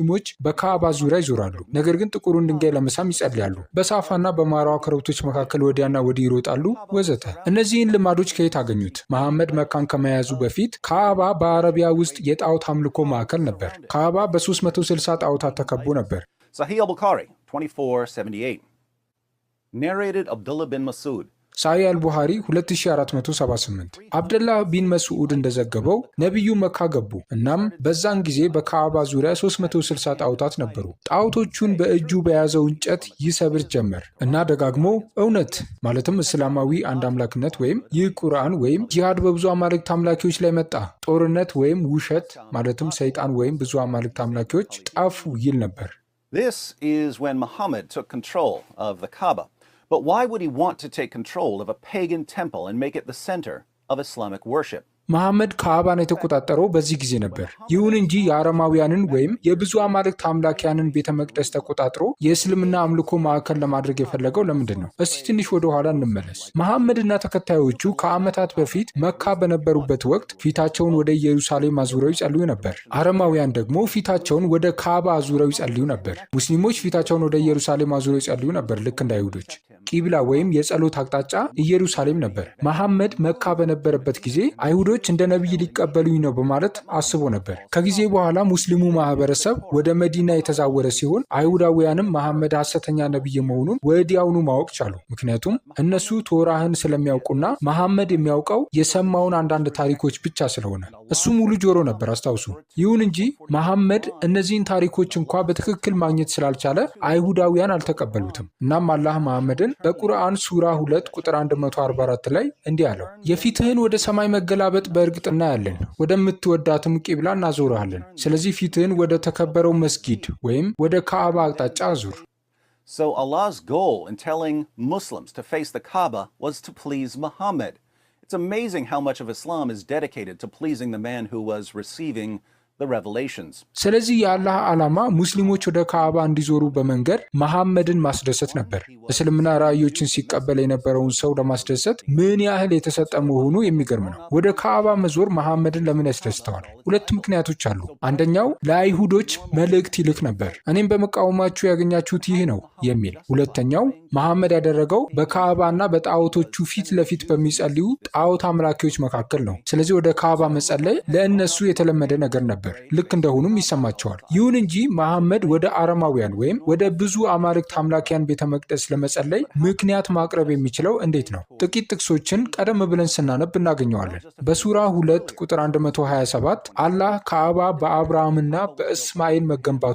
ሙስሊሞች በካዕባ ዙሪያ ይዞራሉ፣ ነገር ግን ጥቁሩን ድንጋይ ለመሳም ይጸልያሉ። በሳፋና በማርዋ ኮረብቶች መካከል ወዲያና ወዲህ ይሮጣሉ ወዘተ። እነዚህን ልማዶች ከየት አገኙት? መሐመድ መካን ከመያዙ በፊት ካዕባ በአረቢያ ውስጥ የጣዖት አምልኮ ማዕከል ነበር። ካዕባ በ360 ጣዖታት ተከቦ ነበር። Sahih al-Bukhari 2478 narrated Abdullah bin Mas'ud ሳሂህ አልቡኻሪ 2478 አብደላህ ቢን መስዑድ እንደዘገበው ነቢዩ መካ ገቡ። እናም በዛን ጊዜ በካዕባ ዙሪያ 360 ጣዖታት ነበሩ። ጣዖቶቹን በእጁ በያዘው እንጨት ይሰብር ጀመር እና ደጋግሞ እውነት ማለትም እስላማዊ አንድ አምላክነት ወይም ይህ ቁርአን ወይም ጂሃድ በብዙ አማልክት አምላኪዎች ላይ መጣ፣ ጦርነት ወይም ውሸት ማለትም ሰይጣን ወይም ብዙ አማልክት አምላኪዎች ጠፉ ይል ነበር። This is when Muhammad took control of the Kaaba. But why would he want to take control of a pagan temple and make it the center of Islamic worship? መሐመድ ካዕባን የተቆጣጠረው በዚህ ጊዜ ነበር። ይሁን እንጂ የአረማውያንን ወይም የብዙ አማልክት አምላኪያንን ቤተ መቅደስ ተቆጣጥሮ የእስልምና አምልኮ ማዕከል ለማድረግ የፈለገው ለምንድን ነው? እስቲ ትንሽ ወደ ኋላ እንመለስ። መሐመድና ተከታዮቹ ከዓመታት በፊት መካ በነበሩበት ወቅት ፊታቸውን ወደ ኢየሩሳሌም አዙረው ይጸልዩ ነበር። አረማውያን ደግሞ ፊታቸውን ወደ ካዕባ አዙረው ይጸልዩ ነበር። ሙስሊሞች ፊታቸውን ወደ ኢየሩሳሌም አዙረው ይጸልዩ ነበር፣ ልክ እንደ አይሁዶች። ቂብላ ወይም የጸሎት አቅጣጫ ኢየሩሳሌም ነበር። መሐመድ መካ በነበረበት ጊዜ አይሁዶች እንደ ነቢይ ሊቀበሉኝ ነው በማለት አስቦ ነበር። ከጊዜ በኋላ ሙስሊሙ ማህበረሰብ ወደ መዲና የተዛወረ ሲሆን አይሁዳውያንም መሐመድ ሐሰተኛ ነቢይ መሆኑን ወዲያውኑ ማወቅ ቻሉ። ምክንያቱም እነሱ ቶራህን ስለሚያውቁና መሐመድ የሚያውቀው የሰማውን አንዳንድ ታሪኮች ብቻ ስለሆነ እሱ ሙሉ ጆሮ ነበር፣ አስታውሱ። ይሁን እንጂ መሐመድ እነዚህን ታሪኮች እንኳ በትክክል ማግኘት ስላልቻለ አይሁዳውያን አልተቀበሉትም። እናም አላህ መሐመድን በቁርአን ሱራ 2 ቁጥር 144 ላይ እንዲህ አለው፣ የፊትህን ወደ ሰማይ መገላበጥ በእርግጥ እናያለን፣ ወደምትወዳትም ቂብላ እናዞርሃለን። ስለዚህ ፊትህን ወደ ተከበረው መስጊድ ወይም ወደ ካዕባ አቅጣጫ አዙር። So Allah's goal in telling Muslims to face the Kaaba was to please Muhammad. It's amazing how much of Islam is dedicated to pleasing the man who was receiving the revelations. ስለዚህ የአላህ ዓላማ ሙስሊሞች ወደ ካዕባ እንዲዞሩ በመንገር መሐመድን ማስደሰት ነበር። እስልምና ራእዮችን ሲቀበል የነበረውን ሰው ለማስደሰት ምን ያህል የተሰጠ መሆኑ የሚገርም ነው። ወደ ካዕባ መዞር መሐመድን ለምን ያስደስተዋል? ሁለት ምክንያቶች አሉ። አንደኛው ለአይሁዶች መልእክት ይልክ ነበር፣ እኔም በመቃወማችሁ ያገኛችሁት ይህ ነው የሚል። ሁለተኛው መሐመድ ያደረገው በካዕባና በጣዖቶቹ ፊት ለፊት በሚጸልዩ ጣዖት አምላኪዎች መካከል ነው። ስለዚህ ወደ ካዕባ መጸለይ ለእነሱ የተለመደ ነገር ነበር፣ ልክ እንደሆኑም ይሰማቸዋል። ይሁን እንጂ መሐመድ ወደ አረማውያን ወይም ወደ ብዙ አማልክት አምላኪያን ቤተ መቅደስ ለመጸለይ ምክንያት ማቅረብ የሚችለው እንዴት ነው? ጥቂት ጥቅሶችን ቀደም ብለን ስናነብ እናገኘዋለን። በሱራ 2 ቁጥር 127 አላህ ካዕባ በአብርሃምና በእስማኤል መገንባቱ